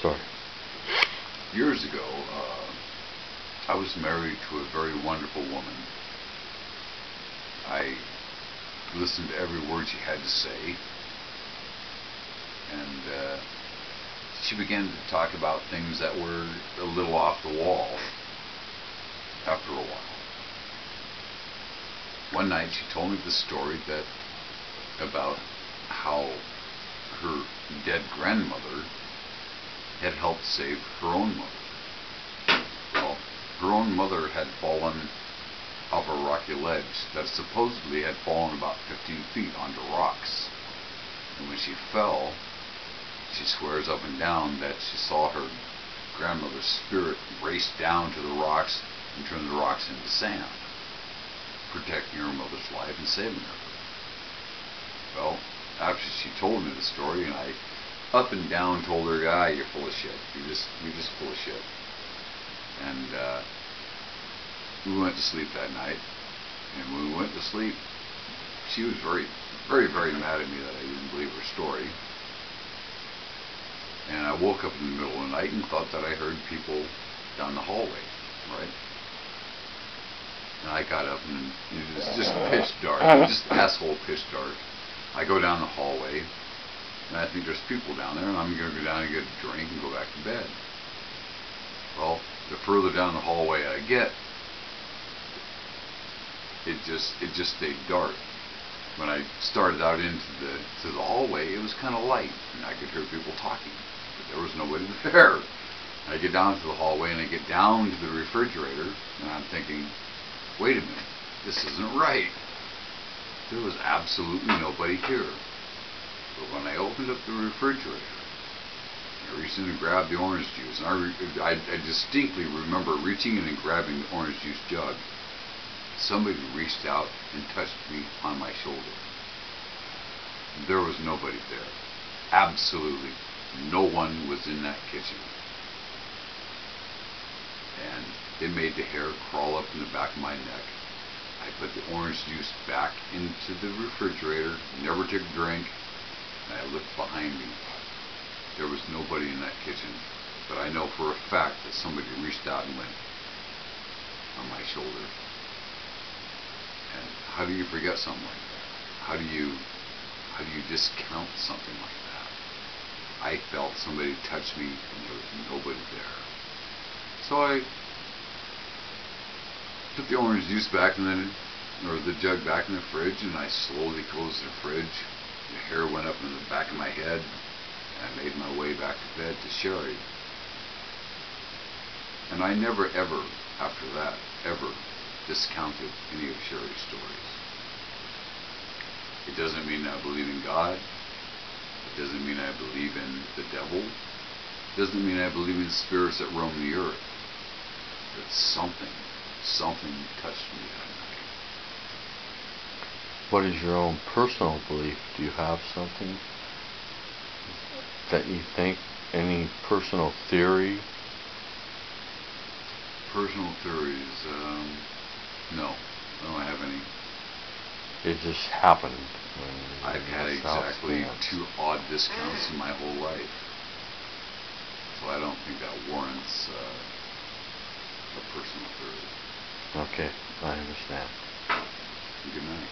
story. Years ago, I was married to a very wonderful woman. I listened to every word she had to say, and she began to talk about things that were a little off the wall after a while. One night she told me the story about how her dead grandmother had helped save her own mother. Well, her own mother had fallen off a rocky ledge that supposedly had fallen about 15 feet onto rocks. And when she fell, she swears up and down that she saw her grandmother's spirit race down to the rocks and turn the rocks into sand, protecting her mother's life and saving her. Well, after she told me the story, and I up and down told her, you're full of shit. You're just full of shit. And we went to sleep that night. And when we went to sleep, she was very, very, very mad at me that I didn't believe her story. And I woke up in the middle of the night and thought that I heard people down the hallway, right? And I got up and it was just pitch dark, just asshole pitch dark. I go down the hallway, and I think there's people down there, and I'm going to go down and get a drink and go back to bed. Well, the further down the hallway I get, it just stayed dark. When I started out into the hallway, it was kind of light, and I could hear people talking, but there was nobody there. I get down to the hallway, and I get down to the refrigerator, and I'm thinking, wait a minute, this isn't right. There was absolutely nobody here. But when I opened up the refrigerator, I reached in and grabbed the orange juice, and I distinctly remember reaching in and grabbing the orange juice jug. Somebody reached out and touched me on my shoulder. There was nobody there. Absolutely no one was in that kitchen. And it made the hair crawl up in the back of my neck. I put the orange juice back into the refrigerator, never took a drink, and I looked behind me. There was nobody in that kitchen, but I know for a fact that somebody reached out and went on my shoulder. And how do you forget something like that? How do you discount something like that? I felt somebody touch me and there was nobody there. So I put the orange juice back or the jug back in the fridge, and I slowly closed the fridge. The hair went up in the back of my head, and I made my way back to bed to Sherry. And I never ever, after that, ever discounted any of Sherry's stories. It doesn't mean I believe in God. It doesn't mean I believe in the devil. It doesn't mean I believe in spirits that roam the earth. But something touched me that night. What is your own personal belief? Do you have something that you think, any personal theory? Personal theories, no. I don't have any. It just happened. I've had exactly 2 odd discounts in my whole life. So I don't think that warrants a personal theory. Okay, I understand. Good night.